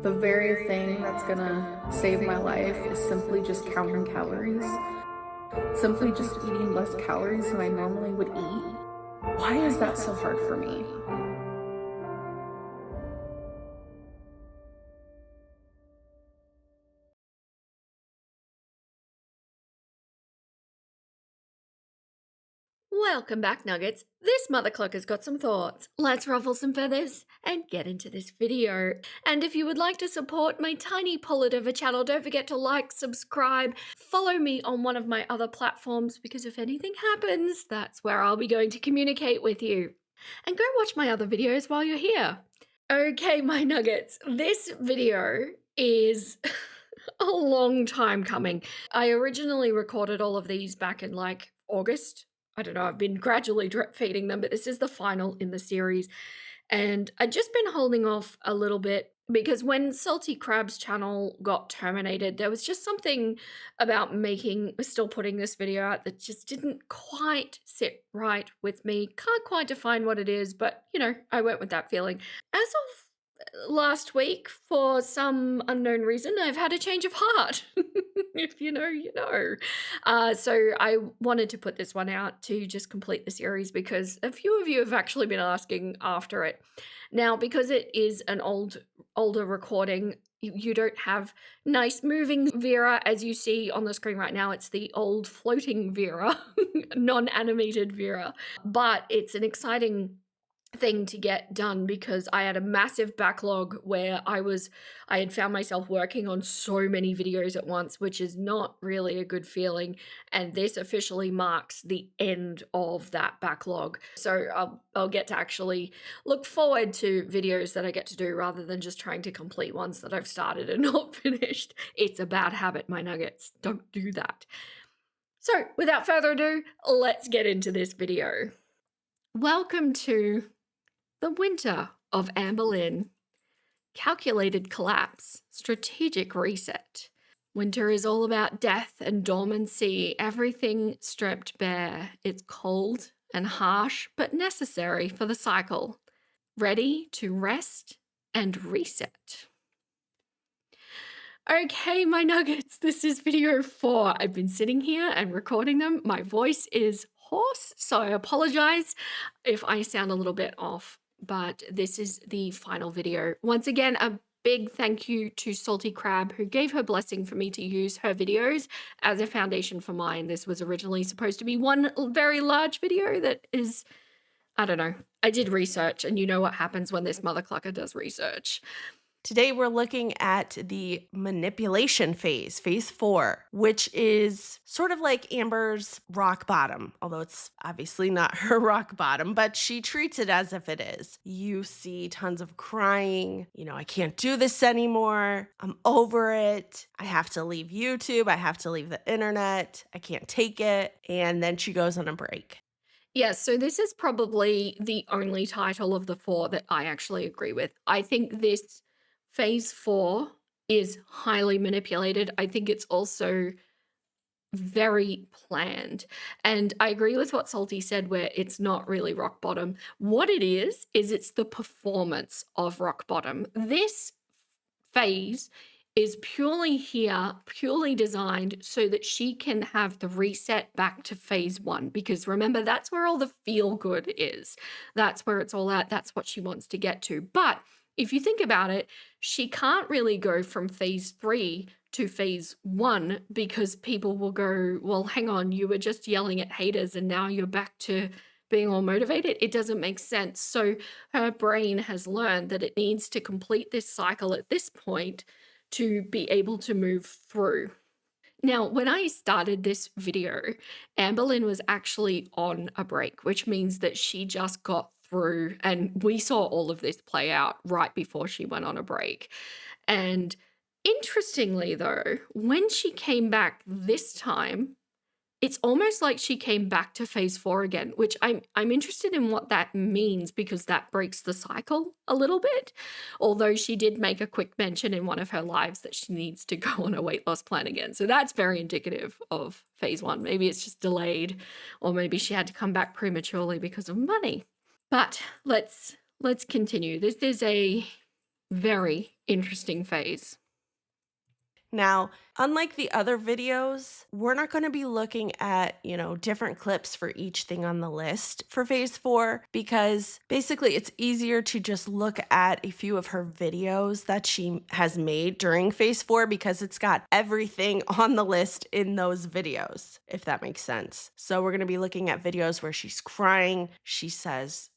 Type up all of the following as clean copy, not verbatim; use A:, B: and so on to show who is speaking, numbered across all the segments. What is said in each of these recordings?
A: The very thing that's gonna save my life is simply just counting calories. Simply just eating less calories than I normally would eat. Why is that so hard for me?
B: Welcome back, Nuggets. This mother cluck has got some thoughts. Let's ruffle some feathers and get into this video. And if you would like to support my tiny pullet of a channel, don't forget to like, subscribe, follow me on one of my other platforms, because if anything happens, that's where I'll be going to communicate with you. And go watch my other videos while you're here. Okay, my Nuggets, this video is a long time coming. I originally recorded all of these back in like August. I don't know, I've been gradually drip feeding them, but this is the final in the series. And I'd just been holding off a little bit because when Salty Crab's channel got terminated, there was just something about still putting this video out that just didn't quite sit right with me. Can't quite define what it is, but you know, I went with that feeling. As of last week, for some unknown reason, I've had a change of heart. If you know, you know. So I wanted to put this one out to just complete the series because a few of you have actually been asking after it. Now, because it is an older recording, you don't have nice moving Vera as you see on the screen right now. It's the old floating Vera, non-animated Vera. But it's an exciting thing to get done because I had a massive backlog where I had found myself working on so many videos at once, which is not really a good feeling. And this officially marks the end of that backlog. So I'll get to actually look forward to videos that I get to do rather than just trying to complete ones that I've started and not finished. It's a bad habit, my Nuggets. Don't do that. So without further ado, let's get into this video. Welcome to the Winter of Amberlynn. Calculated collapse, strategic reset. Winter is all about death and dormancy, everything stripped bare. It's cold and harsh, but necessary for the cycle. Ready to rest and reset. Okay, my Nuggets, this is video 4. I've been sitting here and recording them. My voice is hoarse, so I apologize if I sound a little bit off. But this is the final video. Once again, a big thank you to Salty Crab, who gave her blessing for me to use her videos as a foundation for mine. This was originally supposed to be one very large video that is, I don't know. I did research, and you know what happens when this mother clucker does research.
C: Today, we're looking at the manipulation phase, phase 4, which is sort of like Amber's rock bottom, although it's obviously not her rock bottom, but she treats it as if it is. You see tons of crying. I can't do this anymore. I'm over it. I have to leave YouTube. I have to leave the internet. I can't take it. And then she goes on a break.
B: Yes, so this is probably the only title of the 4 that I actually agree with. I think this phase 4 is highly manipulated. I think it's also very planned. And I agree with what Salty said, where it's not really rock bottom. What it is it's the performance of rock bottom. This phase is purely designed so that she can have the reset back to phase 1. Because remember, that's where all the feel good is. That's where it's all at. That's what she wants to get to. But if you think about it, she can't really go from phase 3 to phase 1 because people will go, well, hang on, you were just yelling at haters and now you're back to being all motivated. It doesn't make sense. So her brain has learned that it needs to complete this cycle at this point to be able to move through. Now, when I started this video, Amberlynn was actually on a break, which means that she just got through, and we saw all of this play out right before she went on a break. And interestingly, though, when she came back this time, it's almost like she came back to phase 4 again, which I'm interested in what that means, because that breaks the cycle a little bit. Although she did make a quick mention in one of her lives that she needs to go on a weight loss plan again. So that's very indicative of phase 1. Maybe it's just delayed, or maybe she had to come back prematurely because of money. But let's continue. This is a Very interesting phase.
C: Now, unlike the other videos, we're not going to be looking at, different clips for each thing on the list for phase 4 because basically it's easier to just look at a few of her videos that she has made during phase 4 because it's got everything on the list in those videos, if that makes sense. So we're going to be looking at videos where she's crying. She says,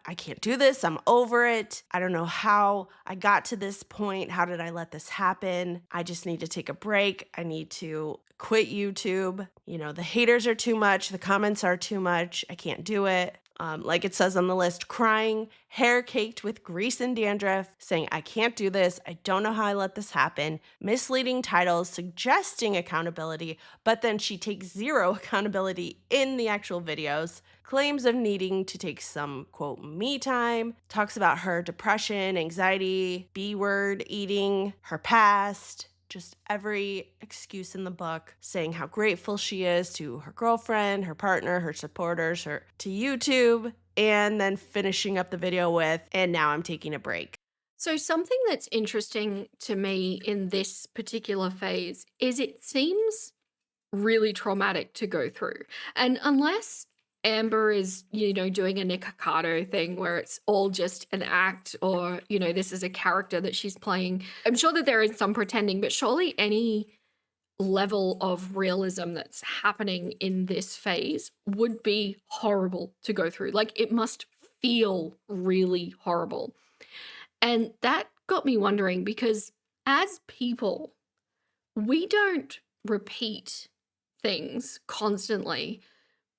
C: I can't do this. I'm over it. I don't know how I got to this point. How did I let this happen? I just need to take a break. I need to quit YouTube. The haters are too much. The comments are too much. I can't do it. Like it says on the list, crying, hair caked with grease and dandruff, saying, I can't do this. I don't know how I let this happen. Misleading titles, suggesting accountability, but then she takes zero accountability in the actual videos. Claims of needing to take some, quote, me time, talks about her depression, anxiety, B-word eating, her past, just every excuse in the book, saying how grateful she is to her girlfriend, her partner, her supporters, to YouTube, and then finishing up the video with, and now I'm taking a break.
B: So something that's interesting to me in this particular phase is it seems really traumatic to go through. And unless Amber is, doing a Nikocado thing where it's all just an act or, this is a character that she's playing. I'm sure that there is some pretending, but surely any level of realism that's happening in this phase would be horrible to go through. Like it must feel really horrible. And that got me wondering because as people, we don't repeat things constantly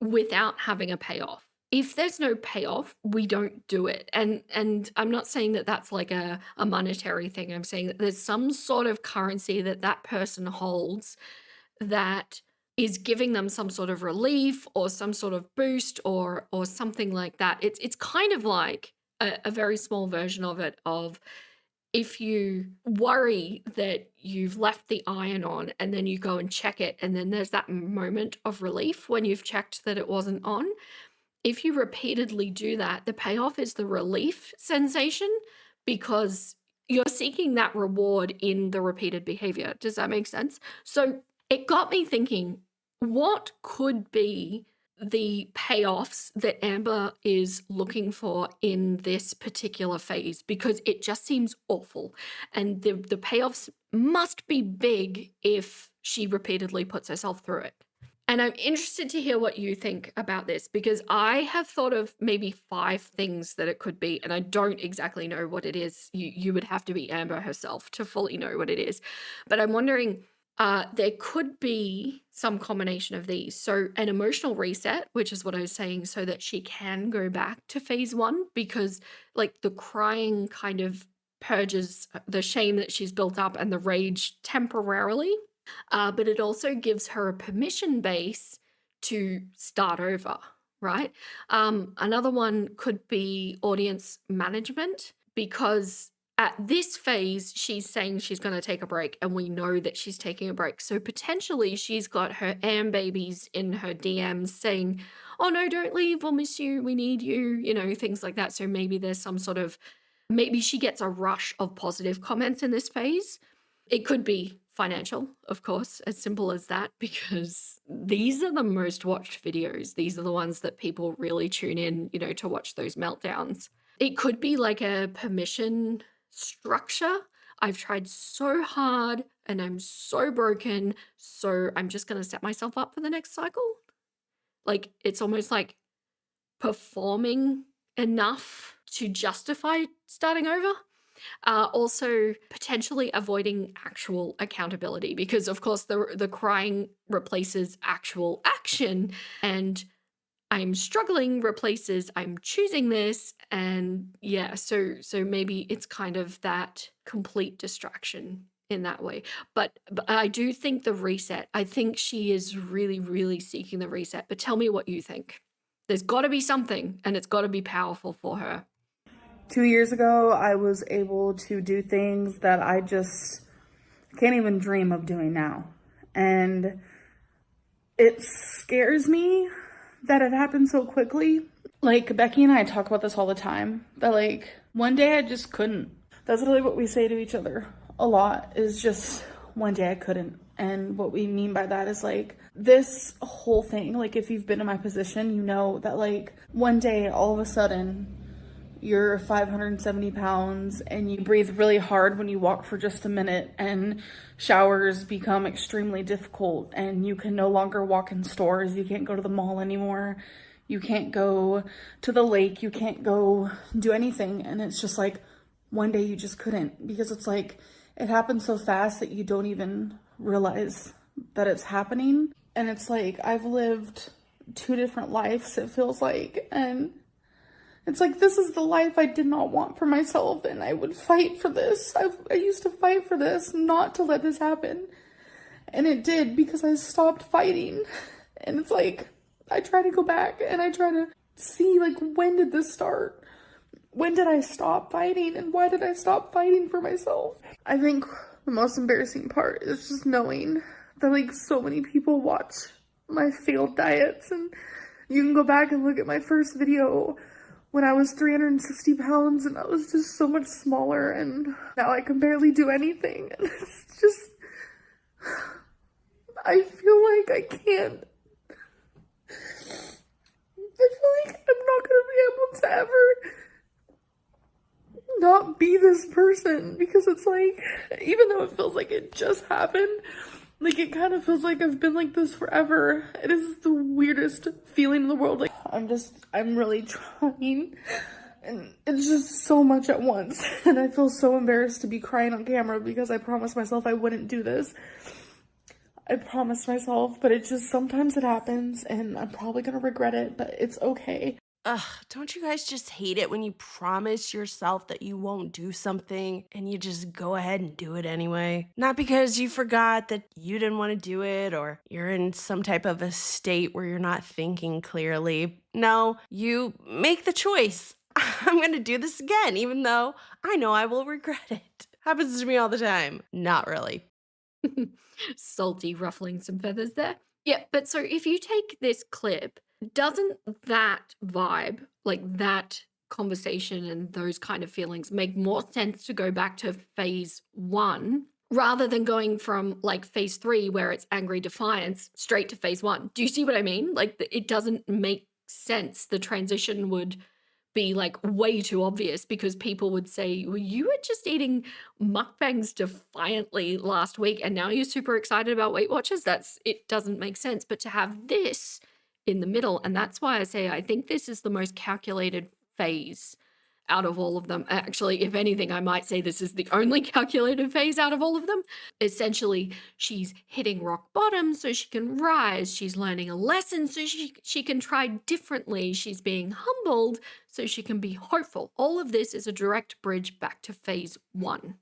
B: without having a payoff. If there's no payoff, we don't do it. And I'm not saying that that's like a monetary thing. I'm saying that there's some sort of currency that person holds that is giving them some sort of relief or some sort of boost or something like that. It's kind of like a very small version of it of if you worry that you've left the iron on and then you go and check it and then there's that moment of relief when you've checked that it wasn't on. If you repeatedly do that, the payoff is the relief sensation because you're seeking that reward in the repeated behavior. Does that make sense? So it got me thinking, what could be the payoffs that Amber is looking for in this particular phase? Because it just seems awful. And the payoffs must be big if she repeatedly puts herself through it. And I'm interested to hear what you think about this because I have thought of maybe 5 things that it could be, and I don't exactly know what it is. You would have to be Amber herself to fully know what it is. But I'm wondering, there could be some combination of these. So an emotional reset, which is what I was saying, so that she can go back to phase 1 because like the crying kind of purges the shame that she's built up and the rage temporarily. But it also gives her a permission base to start over, right? Another one could be audience management because at this phase, she's saying she's going to take a break and we know that she's taking a break. So potentially she's got her babies in her DMs saying, oh no, don't leave, we'll miss you, we need you, things like that. So maybe there's some sort of, maybe she gets a rush of positive comments in this phase. It could be financial, of course, as simple as that, because these are the most watched videos. These are the ones that people really tune in, to watch those meltdowns. It could be like a permission structure. I've tried so hard and I'm so broken, so I'm just going to set myself up for the next cycle. Like it's almost like performing enough to justify starting over. Also potentially avoiding actual accountability because of course the crying replaces actual action and I'm struggling replaces I'm choosing this, and yeah, so maybe it's kind of that complete distraction in that way. But I do think the reset, I think she is really, really seeking the reset. But tell me what you think. There's got to be something and it's got to be powerful for her.
A: 2 years ago, I was able to do things that I just can't even dream of doing now. And it scares me that it happened so quickly. Like, Becky and I talk about this all the time. That, like, one day I just couldn't. That's really what we say to each other a lot, is just one day I couldn't. And what we mean by that is like this whole thing, like if you've been in my position, you know that like one day all of a sudden you're 570 pounds and you breathe really hard when you walk for just a minute, and showers become extremely difficult, and you can no longer walk in stores. You can't go to the mall anymore. You can't go to the lake. You can't go do anything. And it's just like one day you just couldn't, because it's like it happens so fast that you don't even realize that it's happening. And it's like I've lived 2 different lives, it feels like, and it's like this is the life I did not want for myself, and I would fight for this. I used to fight for this, not to let this happen, and it did, because I stopped fighting. And it's like I try to go back and I try to see like, when did this start? When did I stop fighting, and why did I stop fighting for myself? I think the most embarrassing part is just knowing that like so many people watch my failed diets, and you can go back and look at my first video when I was 360 pounds and I was just so much smaller, and now I can barely do anything. And it's just, I feel like I can't. I feel like I'm not going to be able to ever not be this person, because it's like, even though it feels like it just happened, like it kind of feels like I've been like this forever. It is the weirdest feeling in the world. Like I'm really trying, and it's just so much at once. And I feel so embarrassed to be crying on camera, because I promised myself I wouldn't do this. I promised myself, but it just, sometimes it happens, and I'm probably gonna regret it, but it's okay.
C: Ugh, don't you guys just hate it when you promise yourself that you won't do something and you just go ahead and do it anyway? Not because you forgot that you didn't want to do it, or you're in some type of a state where you're not thinking clearly. No, you make the choice. I'm going to do this again, even though I know I will regret it. Happens to me all the time. Not really.
B: Salty, ruffling some feathers there. Yeah, but so if you take this clip, doesn't that vibe, like that conversation and those kind of feelings, make more sense to go back to phase 1 rather than going from like phase 3 where it's angry defiance straight to phase 1? Do you see what I mean? Like it doesn't make sense. The transition would be like way too obvious, because people would say, well, you were just eating mukbangs defiantly last week and now you're super excited about Weight Watchers. It doesn't make sense. But to have this in the middle, and that's why I say I think this is the most calculated phase out of all of them. Actually, if anything, I might say this is the only calculated phase out of all of them. Essentially, she's hitting rock bottom so she can rise. She's learning a lesson so she can try differently. She's being humbled so she can be hopeful. All of this is a direct bridge back to phase 1,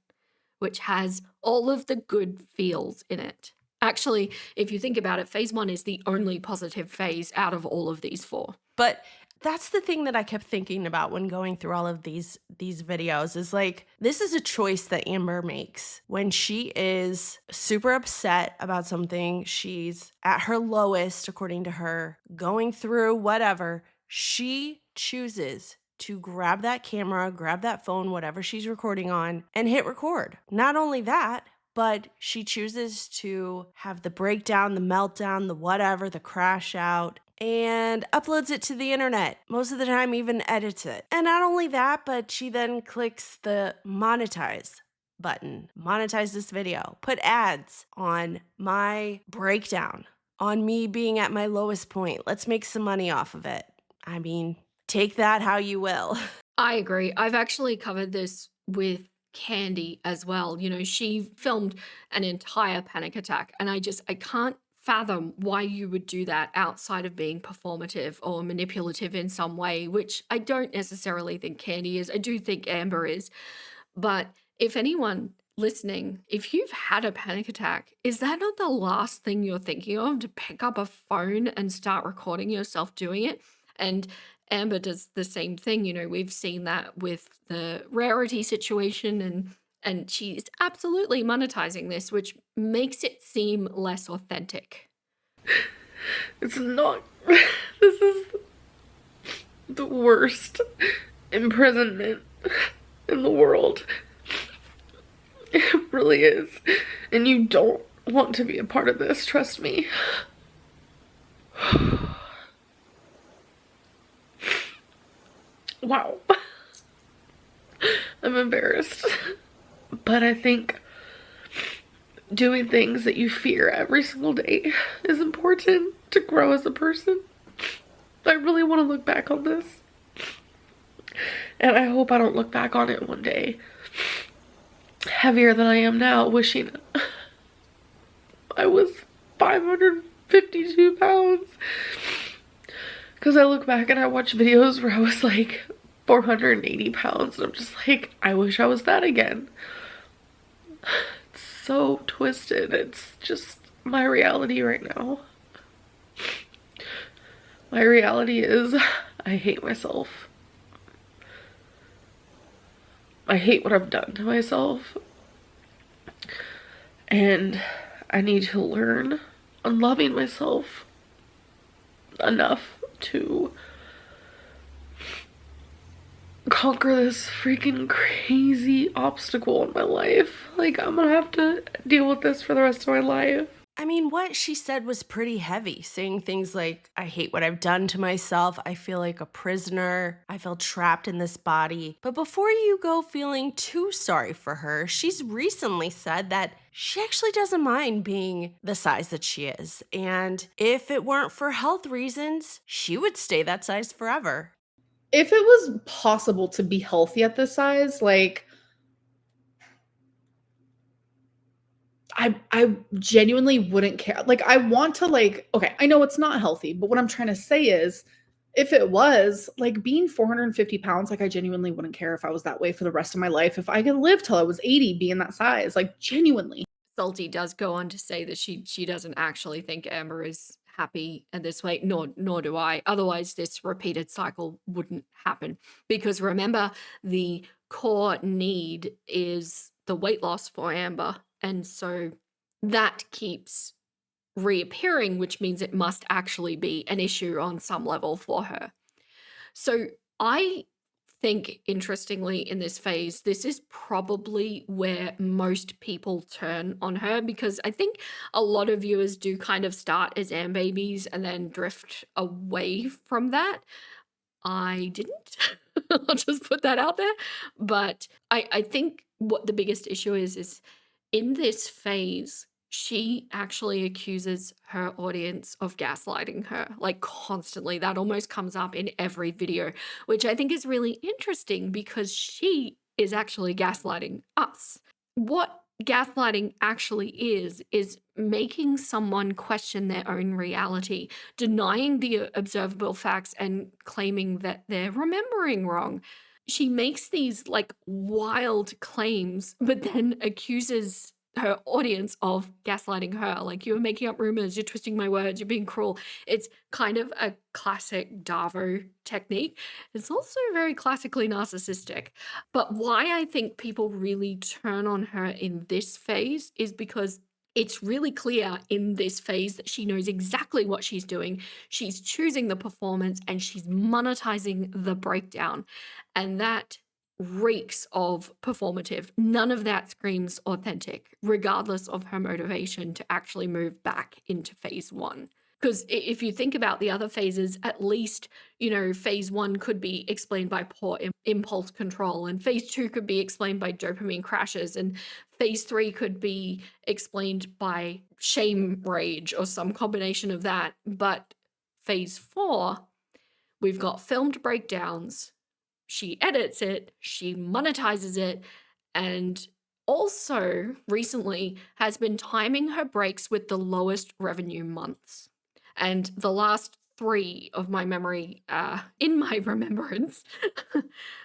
B: which has all of the good feels in it. Actually, if you think about it, phase 1 is the only positive phase out of all of these 4.
C: But that's the thing that I kept thinking about when going through all of these videos, is like, this is a choice that Amber makes when she is super upset about something. She's at her lowest, according to her, going through whatever. She chooses to grab that camera, grab that phone, whatever she's recording on, and hit record. Not only that, but she chooses to have the breakdown, the meltdown, the whatever, the crash out, and uploads it to the internet. Most of the time even edits it. And not only that, but she then clicks the monetize button. Monetize this video. Put ads on my breakdown, on me being at my lowest point. Let's make some money off of it. I mean, take that how you will.
B: I agree. I've actually covered this with Candy as well. You know, she filmed an entire panic attack, and I can't fathom why you would do that outside of being performative or manipulative in some way, which I don't necessarily think Candy is. I do think Amber is. But if anyone listening, if you've had a panic attack, is that not the last thing you're thinking of, to pick up a phone and start recording yourself doing it? And Amber does the same thing. You know, we've seen that with the Rarity situation, and she's absolutely monetizing this, which makes it seem less authentic.
A: It's not. This is the worst imprisonment in the world. It really is. And you don't want to be a part of this, trust me. Wow. I'm embarrassed. But I think doing things that you fear every single day is important to grow as a person. I really want to look back on this. And I hope I don't look back on it one day heavier than I am now, wishing I was 552 pounds. Because I look back and I watch videos where I was like 480 pounds and I'm just like, I wish I was that again. It's so twisted. It's just my reality right now. My reality is I hate myself. I hate what I've done to myself. And I need to learn on loving myself enough to conquer this freaking crazy obstacle in my life. Like, I'm gonna have to deal with this for the rest of my life.
C: I mean, what she said was pretty heavy, saying things like, I hate what I've done to myself. I feel like a prisoner. I feel trapped in this body. But before you go feeling too sorry for her, she's recently said that she actually doesn't mind being the size that she is. And if it weren't for health reasons, she would stay that size forever.
D: If it was possible to be healthy at this size, like, I genuinely wouldn't care. Like, I want to, like, okay, I know it's not healthy, but what I'm trying to say is, if it was, like, being 450 pounds, like, I genuinely wouldn't care if I was that way for the rest of my life. If I could live till I was 80 being that size, like, genuinely.
B: Salty does go on to say that she doesn't actually think Amber is happy at this weight, nor do I. Otherwise, this repeated cycle wouldn't happen. Because remember, the core need is the weight loss for Amber. And so that keeps reappearing, which means it must actually be an issue on some level for her. So I think, interestingly, in this phase, this is probably where most people turn on her, because I think a lot of viewers do kind of start as Am babies and then drift away from that. I didn't. I'll just put that out there. But I think what the biggest issue is in this phase, she actually accuses her audience of gaslighting her, like, constantly. That almost comes up in every video, which I think is really interesting because she is actually gaslighting us. What gaslighting actually is making someone question their own reality, denying the observable facts and claiming that they're remembering wrong. She makes these, like, wild claims, but then accuses her audience of gaslighting her. Like, you're making up rumors, you're twisting my words, you're being cruel. It's kind of a classic Davo technique. It's also very classically narcissistic. But why I think people really turn on her in this phase is because it's really clear in this phase that she knows exactly what she's doing. She's choosing the performance and she's monetizing the breakdown. And that reeks of performative. None of that screams authentic, regardless of her motivation to actually move back into phase one. Because if you think about the other phases, at least, phase one could be explained by poor impulse control, and phase two could be explained by dopamine crashes, and phase three could be explained by shame rage or some combination of that. But phase four, we've got filmed breakdowns. She edits it, she monetizes it, and also recently has been timing her breaks with the lowest revenue months. And the last three of my memory, in my remembrance,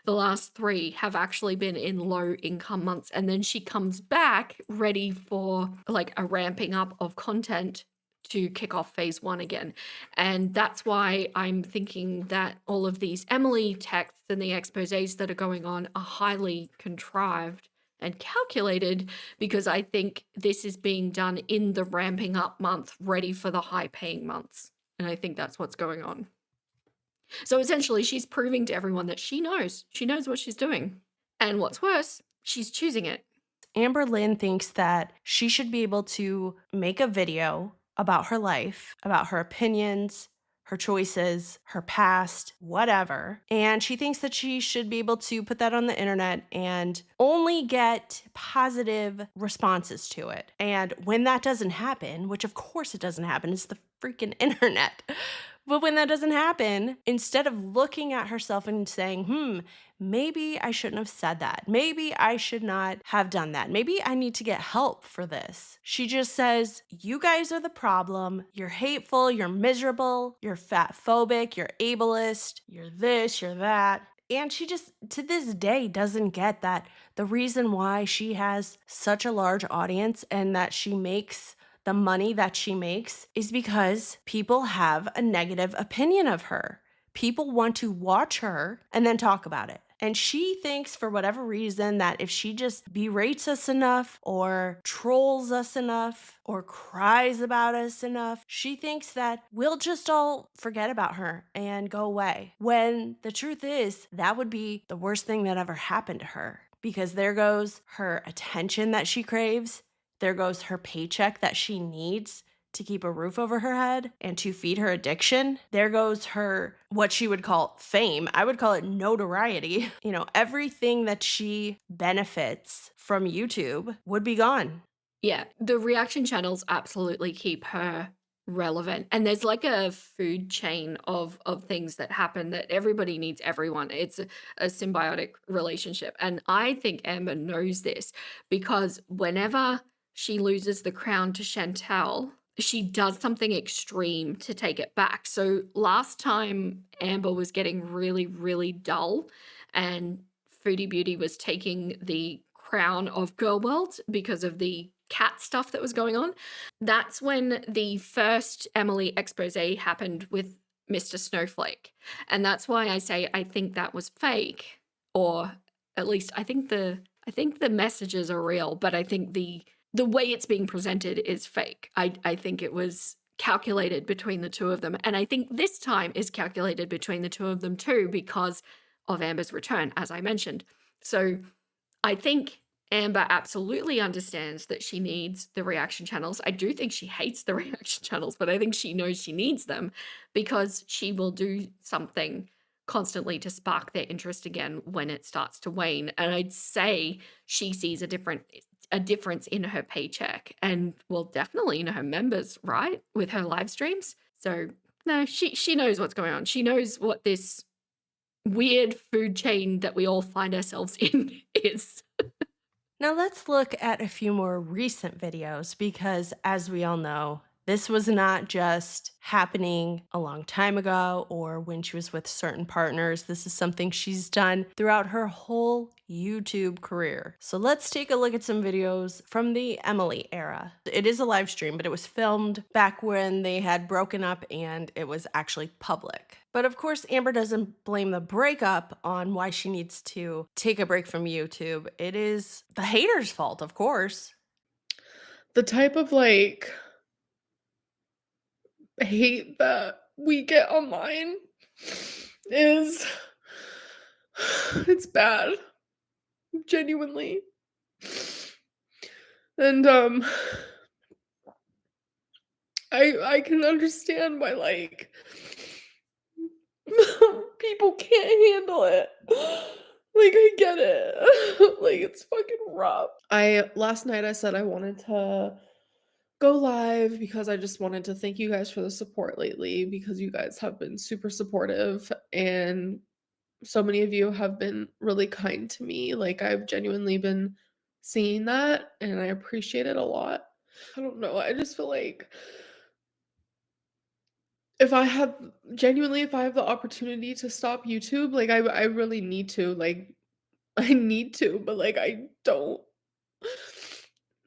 B: the last three have actually been in low income months. And then she comes back ready for, like, a ramping up of content to kick off phase one again. And that's why I'm thinking that all of these Emily texts and the exposés that are going on are highly contrived and calculated, because I think this is being done in the ramping up month, ready for the high paying months. And I think that's what's going on. So essentially, she's proving to everyone that she knows what she's doing. And what's worse, she's choosing it.
C: Amberlynn thinks that she should be able to make a video about her life, about her opinions, her choices, her past, whatever. And she thinks that she should be able to put that on the internet and only get positive responses to it. And when that doesn't happen, which of course it doesn't happen, it's the freaking internet. But when that doesn't happen, instead of looking at herself and saying, maybe I shouldn't have said that. Maybe I should not have done that. Maybe I need to get help for this. She just says, you guys are the problem. You're hateful. You're miserable. You're fat phobic. You're ableist. You're this, you're that. And she just, to this day, doesn't get that the reason why she has such a large audience and that she makes the money that she makes is because people have a negative opinion of her. People want to watch her and then talk about it. And she thinks, for whatever reason, that if she just berates us enough or trolls us enough or cries about us enough, she thinks that we'll just all forget about her and go away. When the truth is, that would be the worst thing that ever happened to her. Because there goes her attention that she craves. There goes her paycheck that she needs to keep a roof over her head and to feed her addiction. There goes her, what she would call fame. I would call it notoriety. Everything that she benefits from YouTube would be gone.
B: Yeah, the reaction channels absolutely keep her relevant. And there's like a food chain of things that happen that everybody needs everyone. It's a symbiotic relationship. And I think Amber knows this because whenever she loses the crown to Chantel, she does something extreme to take it back. So last time Amber was getting really, really dull and Foodie Beauty was taking the crown of Girl World because of the cat stuff that was going on. That's when the first Emily expose happened with Mr. Snowflake. And that's why I say I think that was fake, or at least I think the messages are real, but I think the way it's being presented is fake. I think it was calculated between the two of them. And I think this time is calculated between the two of them too because of Amber's return, as I mentioned. So I think Amber absolutely understands that she needs the reaction channels. I do think she hates the reaction channels, but I think she knows she needs them because she will do something constantly to spark their interest again when it starts to wane. And I'd say she sees a difference in her paycheck and, well, definitely in her members, right? With her live streams. So no, she knows what's going on. She knows what this weird food chain that we all find ourselves in is.
C: Now let's look at a few more recent videos because, as we all know, this was not just happening a long time ago or when she was with certain partners. This is something she's done throughout her whole YouTube career. So let's take a look at some videos from the Emily era. It is a live stream, but it was filmed back when they had broken up and it was actually public. But of course, Amber doesn't blame the breakup on why she needs to take a break from YouTube. It is the haters' fault, of course.
D: The type of hate that we get online is it's bad, genuinely. And I can understand why people can't handle it. I get it. It's fucking rough. Last night I said I wanted to go live because I just wanted to thank you guys for the support lately because you guys have been super supportive and so many of you have been really kind to me. I've genuinely been seeing that and I appreciate it a lot. I don't know. I just feel like if I have the opportunity to stop YouTube, I really need to. I need to, but I don't.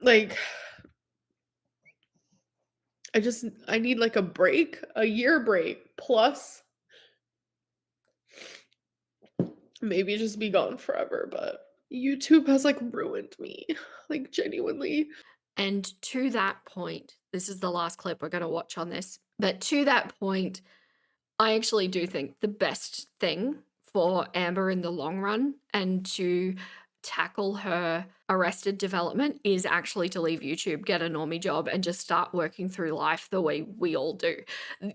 D: I need a break, a year break, plus maybe just be gone forever, but YouTube has ruined me, genuinely.
B: And to that point, this is the last clip we're going to watch on this, but to that point, I actually do think the best thing for Amber in the long run and to tackle her arrested development is actually to leave YouTube, get a normie job, and just start working through life the way we all do.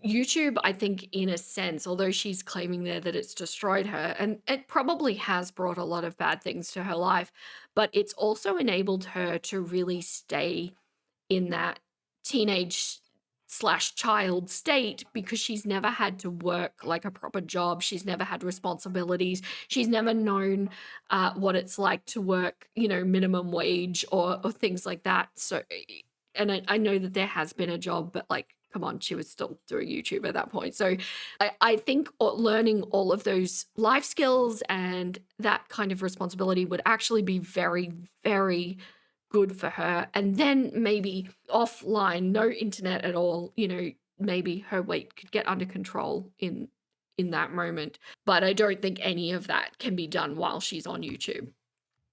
B: YouTube, I think, in a sense, although she's claiming there that it's destroyed her, and it probably has brought a lot of bad things to her life, but it's also enabled her to really stay in that teenage slash child state because she's never had to work like a proper job. She's never had responsibilities. She's never known what it's like to work, minimum wage or things like that. So, and I know that there has been a job, but like, come on, she was still doing YouTube at that point. So I think learning all of those life skills and that kind of responsibility would actually be very, very good for her. And then maybe offline, no internet at all, maybe her weight could get under control in that moment. But I don't think any of that can be done while she's on YouTube.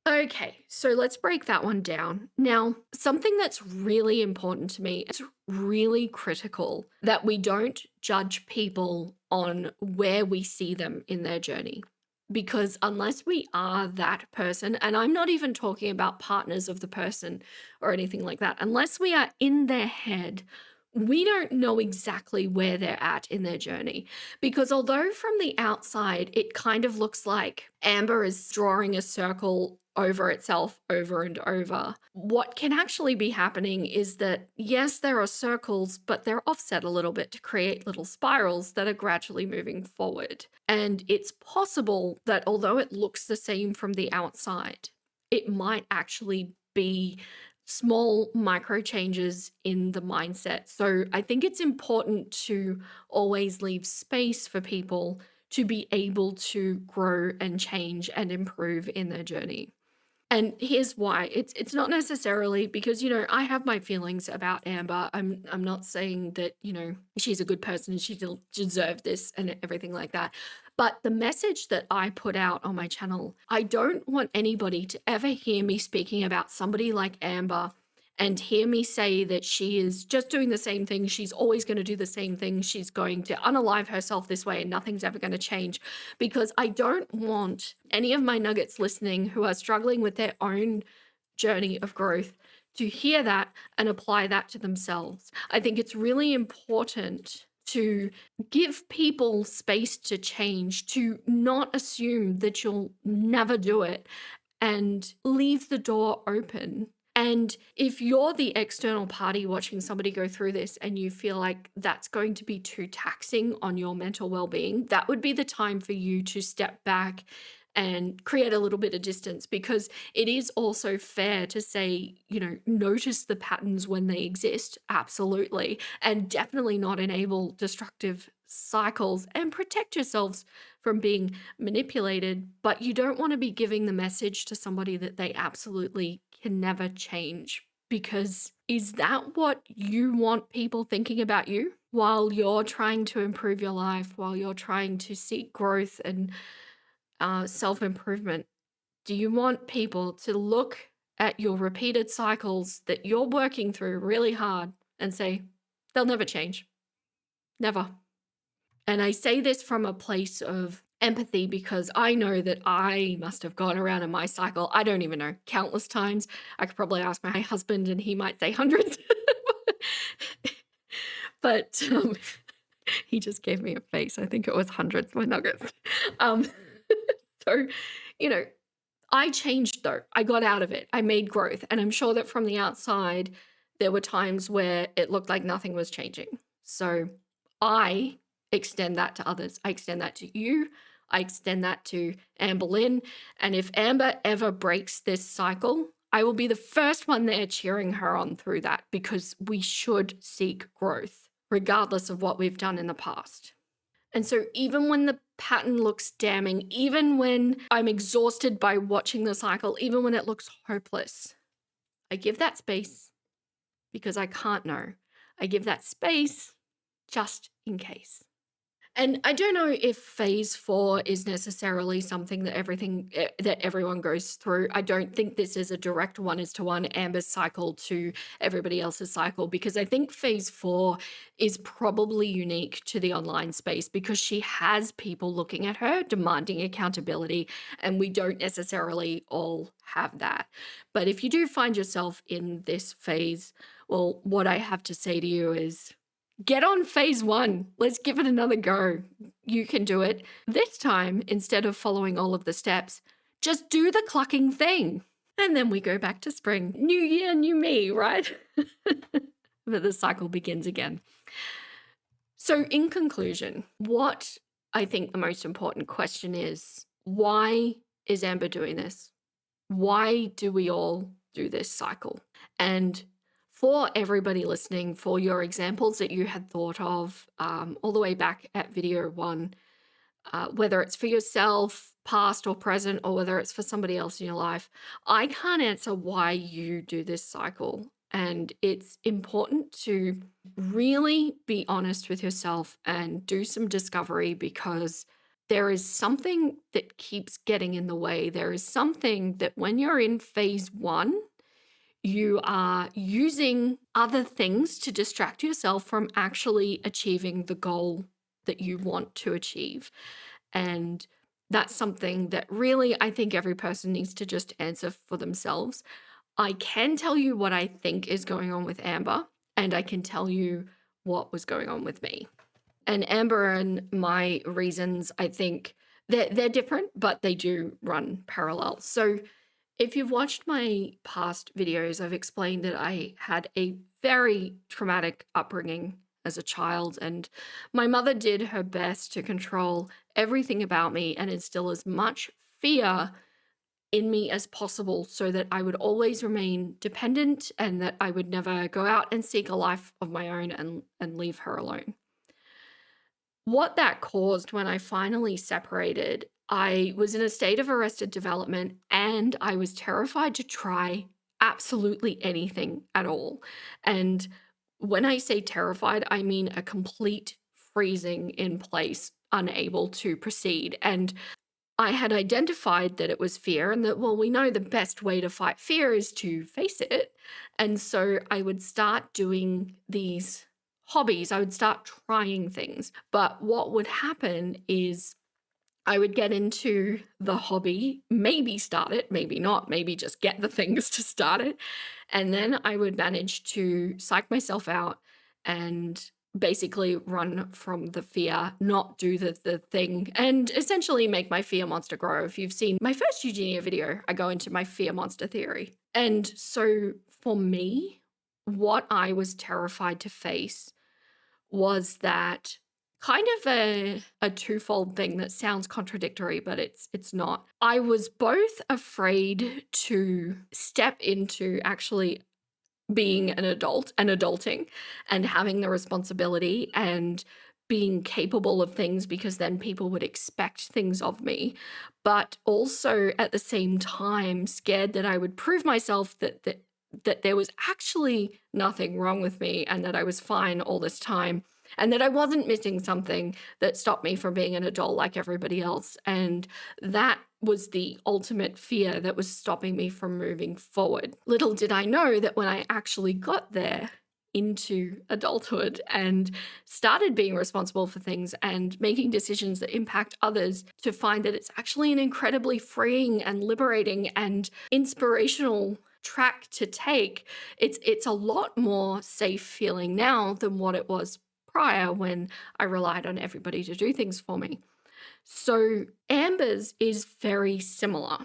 B: Okay, so let's break that one down. Now, something that's really important to me, it's really critical that we don't judge people on where we see them in their journey. Because unless we are that person, and I'm not even talking about partners of the person or anything like that, unless we are in their head, we don't know exactly where they're at in their journey. Because although from the outside, it kind of looks like Amber is drawing a circle over itself over and over, what can actually be happening is that, yes, there are circles, but they're offset a little bit to create little spirals that are gradually moving forward. And it's possible that although it looks the same from the outside, it might actually be small micro changes in the mindset. So I think it's important to always leave space for people to be able to grow and change and improve in their journey. And here's why. It's not necessarily because, I have my feelings about Amber. I'm not saying that, she's a good person and she deserved this and everything like that. But the message that I put out on my channel, I don't want anybody to ever hear me speaking about somebody like Amber and hear me say that she is just doing the same thing. She's always going to do the same thing. She's going to unalive herself this way and nothing's ever going to change, because I don't want any of my nuggets listening who are struggling with their own journey of growth to hear that and apply that to themselves. I think it's really important to give people space to change, to not assume that you'll never do it, and leave the door open. And if you're the external party watching somebody go through this and you feel like that's going to be too taxing on your mental well-being, that would be the time for you to step back and create a little bit of distance, because it is also fair to say, notice the patterns when they exist, absolutely, and definitely not enable destructive cycles and protect yourselves from being manipulated. But you don't want to be giving the message to somebody that they absolutely can never change, because is that what you want people thinking about you while you're trying to improve your life, while you're trying to seek growth and self-improvement? Do you want people to look at your repeated cycles that you're working through really hard and say, they'll never change? Never. And I say this from a place of empathy because I know that I must have gone around in my cycle, I don't even know, countless times. I could probably ask my husband and he might say hundreds. But he just gave me a face. I think it was hundreds, my nuggets. So, I changed though. I got out of it. I made growth. And I'm sure that from the outside, there were times where it looked like nothing was changing. So I extend that to others. I extend that to you. I extend that to Amberlynn. And if Amber ever breaks this cycle, I will be the first one there cheering her on through that, because we should seek growth regardless of what we've done in the past. And so even when the pattern looks damning, even when I'm exhausted by watching the cycle, even when it looks hopeless, I give that space because I can't know. I give that space just in case. And I don't know if phase 4 is necessarily something that that everyone goes through. I don't think this is a direct one-to-one Amber's cycle to everybody else's cycle, because I think phase 4 is probably unique to the online space because she has people looking at her, demanding accountability, and we don't necessarily all have that. But if you do find yourself in this phase, well, what I have to say to you is get on phase 1. Let's give it another go. You can do it. This time, instead of following all of the steps, just do the clucking thing. And then we go back to spring. New year, new me, right? But the cycle begins again. So, in conclusion, what I think the most important question is, why is Amber doing this? Why do we all do this cycle? And for everybody listening, for your examples that you had thought of all the way back at video 1, whether it's for yourself, past or present, or whether it's for somebody else in your life, I can't answer why you do this cycle. And it's important to really be honest with yourself and do some discovery, because there is something that keeps getting in the way. There is something that when you're in phase 1, you are using other things to distract yourself from actually achieving the goal that you want to achieve. And that's something that really I think every person needs to just answer for themselves. I can tell you what I think is going on with Amber, and I can tell you what was going on with me. And Amber and my reasons, I think they're different, but they do run parallel. So if you've watched my past videos, I've explained that I had a very traumatic upbringing as a child, and my mother did her best to control everything about me and instill as much fear in me as possible so that I would always remain dependent and that I would never go out and seek a life of my own and leave her alone. What that caused when I finally separated, I was in a state of arrested development and I was terrified to try absolutely anything at all. And when I say terrified, I mean a complete freezing in place, unable to proceed. And I had identified that it was fear and that, well, we know the best way to fight fear is to face it. And so I would start doing these hobbies. I would start trying things. But what would happen is I would get into the hobby, maybe start it, maybe not, maybe just get the things to start it. And then I would manage to psych myself out and basically run from the fear, not do the thing, and essentially make my fear monster grow. If you've seen my first Eugenia video, I go into my fear monster theory. And so for me, what I was terrified to face was that kind of a twofold thing that sounds contradictory, but it's not. I was both afraid to step into actually being an adult and adulting and having the responsibility and being capable of things, because then people would expect things of me, but also at the same time scared that I would prove myself that there was actually nothing wrong with me and that I was fine all this time, and that I wasn't missing something that stopped me from being an adult like everybody else. And that was the ultimate fear that was stopping me from moving forward. Little did I know that when I actually got there into adulthood and started being responsible for things and making decisions that impact others, to find that it's actually an incredibly freeing and liberating and inspirational track to take. It's a lot more safe feeling now than what it was prior, when I relied on everybody to do things for me. So Amber's is very similar.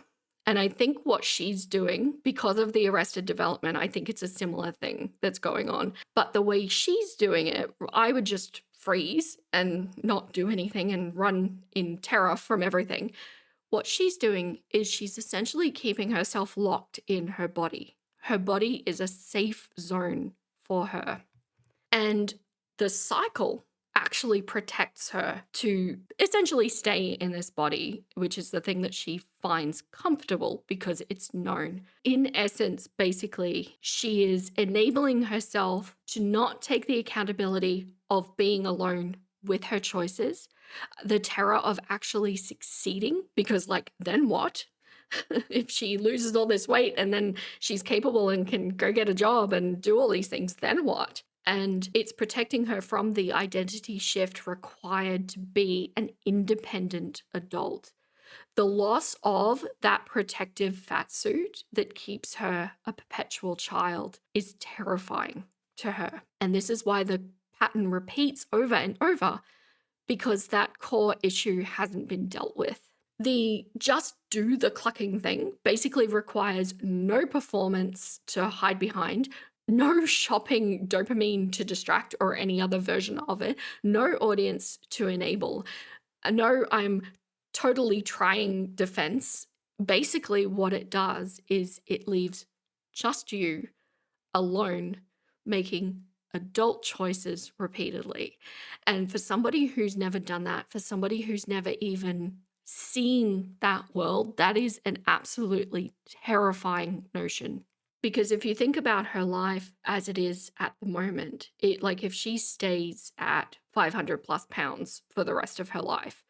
B: And I think what she's doing, because of the arrested development, I think it's a similar thing that's going on. But the way she's doing it, I would just freeze and not do anything and run in terror from everything. What she's doing is she's essentially keeping herself locked in her body. Her body is a safe zone for her. And the cycle actually protects her to essentially stay in this body, which is the thing that she finds comfortable because it's known. In essence, basically, she is enabling herself to not take the accountability of being alone with her choices, the terror of actually succeeding, because like, then what? If she loses all this weight and then she's capable and can go get a job and do all these things, then what? And it's protecting her from the identity shift required to be an independent adult. The loss of that protective fat suit that keeps her a perpetual child is terrifying to her. And this is why the pattern repeats over and over, because that core issue hasn't been dealt with. The just do the clucking thing basically requires no performance to hide behind, no shopping dopamine to distract or any other version of it, no audience to enable, no I'm totally trying defense. Basically, what it does is it leaves just you alone making adult choices repeatedly. And for somebody who's never done that, for somebody who's never even seen that world, that is an absolutely terrifying notion. Because if you think about her life as it is at the moment, it like if she stays at 500 plus pounds for the rest of her life,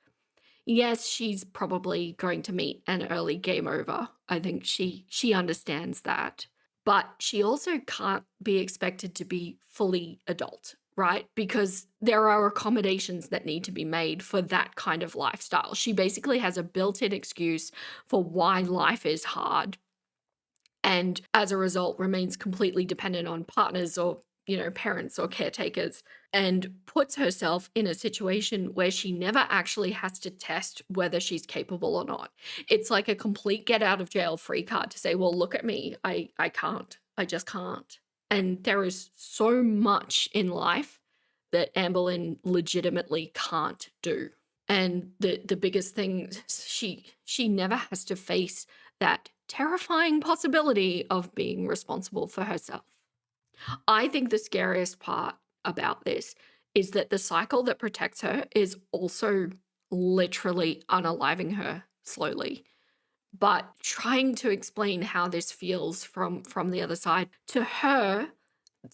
B: yes, she's probably going to meet an early game over. I think she understands that. But she also can't be expected to be fully adult, right? Because there are accommodations that need to be made for that kind of lifestyle. She basically has a built-in excuse for why life is hard, and as a result remains completely dependent on partners or, parents or caretakers, and puts herself in a situation where she never actually has to test whether she's capable or not. It's like a complete get out of jail free card to say, well, look at me. I can't. I just can't. And there is so much in life that Amberlynn legitimately can't do. And the biggest thing, she never has to face that terrifying possibility of being responsible for herself. I think the scariest part about this is that the cycle that protects her is also literally unaliving her slowly. But trying to explain how this feels from the other side, to her,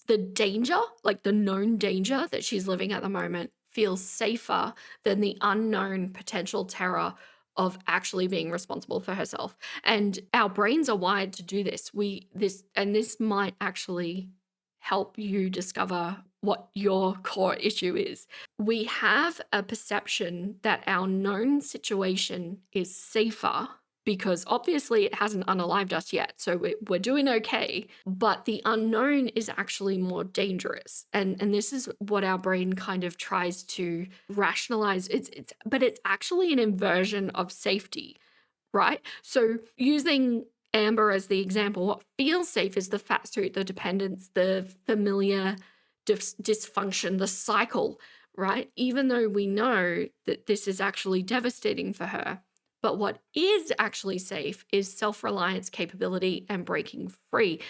B: the danger, like the known danger that she's living at the moment, feels safer than the unknown potential terror of actually being responsible for herself. And our brains are wired to do this. This might actually help you discover what your core issue is. We have a perception that our known situation is safer because obviously it hasn't unalived us yet, so we're doing okay, but the unknown is actually more dangerous. And this is what our brain kind of tries to rationalize. But it's actually an inversion of safety, right? So using Amber as the example, what feels safe is the fat suit, the dependence, the familiar dysfunction, the cycle, right? Even though we know that this is actually devastating for her. But what is actually safe is self-reliance, capability, and breaking free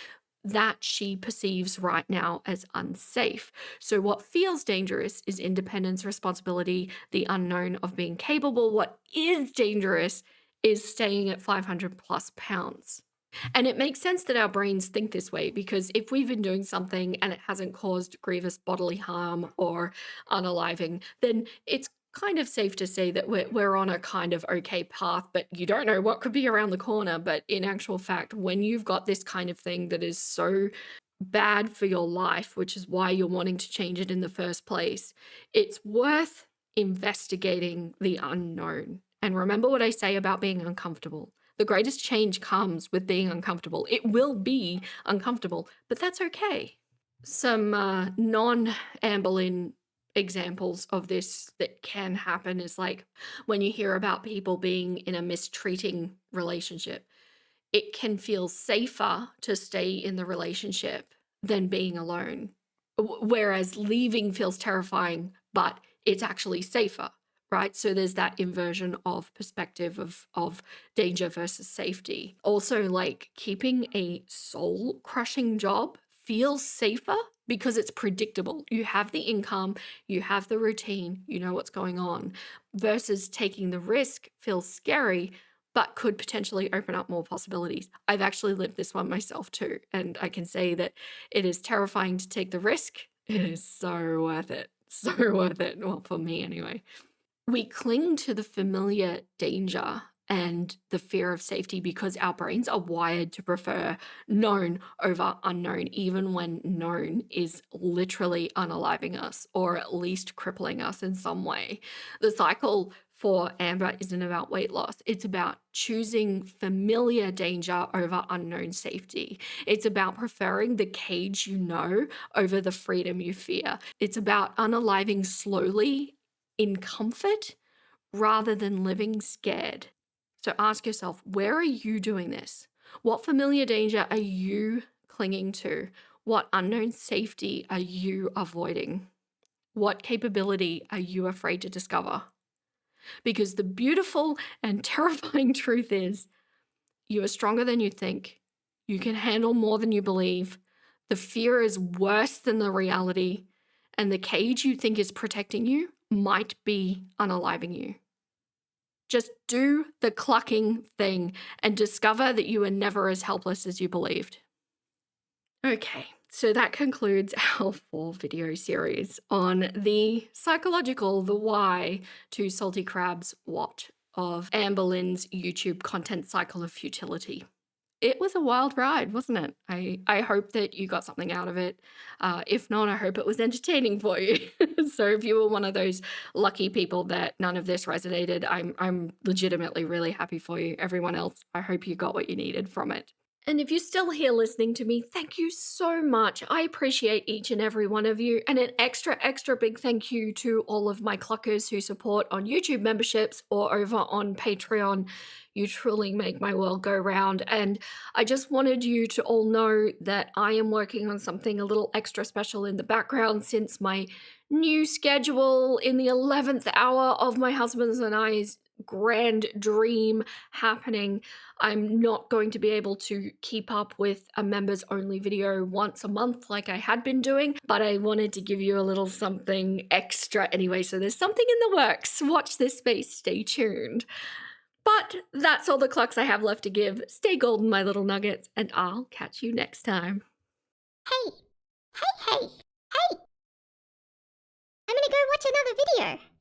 B: that she perceives right now as unsafe. So what feels dangerous is independence, responsibility, the unknown of being capable. What is dangerous is staying at 500 plus pounds. And it makes sense that our brains think this way, because if we've been doing something and it hasn't caused grievous bodily harm or unaliving, then it's kind of safe to say that we're on a kind of okay path, but you don't know what could be around the corner. But in actual fact, when you've got this kind of thing that is so bad for your life, which is why you're wanting to change it in the first place, it's worth investigating the unknown. And remember what I say about being uncomfortable. The greatest change comes with being uncomfortable. It will be uncomfortable, but that's okay. Some non-Amberlynn examples of this that can happen is like when you hear about people being in a mistreating relationship, it can feel safer to stay in the relationship than being alone. Whereas leaving feels terrifying, but it's actually safer, right? So there's that inversion of perspective of danger versus safety. Also, like keeping a soul-crushing job feels safer because it's predictable. You have the income, you have the routine, you know what's going on, versus taking the risk feels scary, but could potentially open up more possibilities. I've actually lived this one myself too, and I can say that it is terrifying to take the risk. It is so worth it. So worth it. Well, for me anyway. We cling to the familiar danger and the fear of safety because our brains are wired to prefer known over unknown, even when known is literally unaliving us or at least crippling us in some way. The cycle for Amber isn't about weight loss. It's about choosing familiar danger over unknown safety. It's about preferring the cage you know over the freedom you fear. It's about unaliving slowly in comfort rather than living scared. So ask yourself, where are you doing this? What familiar danger are you clinging to? What unknown safety are you avoiding? What capability are you afraid to discover? Because the beautiful and terrifying truth is, you are stronger than you think. You can handle more than you believe. The fear is worse than the reality. And the cage you think is protecting you might be unaliving you. Just do the clucking thing and discover that you are never as helpless as you believed. Okay, so that concludes our 4-video series on the psychological, the why to Salty Crab's what of Amberlynn's YouTube content cycle of futility. It was a wild ride, wasn't it? I hope that you got something out of it. If not, I hope it was entertaining for you. So if you were one of those lucky people that none of this resonated, I'm legitimately really happy for you. Everyone else, I hope you got what you needed from it. And if you're still here listening to me, thank you so much. I appreciate each and every one of you. And an extra big thank you to all of my cluckers who support on YouTube memberships or over on Patreon. You truly make my world go round. And I just wanted you to all know that I am working on something a little extra special in the background since my new schedule in the 11th hour of my husband's and I's grand dream happening. I'm not going to be able to keep up with a members only video once a month like I had been doing, but I wanted to give you a little something extra anyway. So there's something in the works. Watch this space. Stay tuned. But that's all the clucks I have left to give. Stay golden, my little nuggets, and I'll catch you next time.
E: Hey! I'm gonna go watch another video.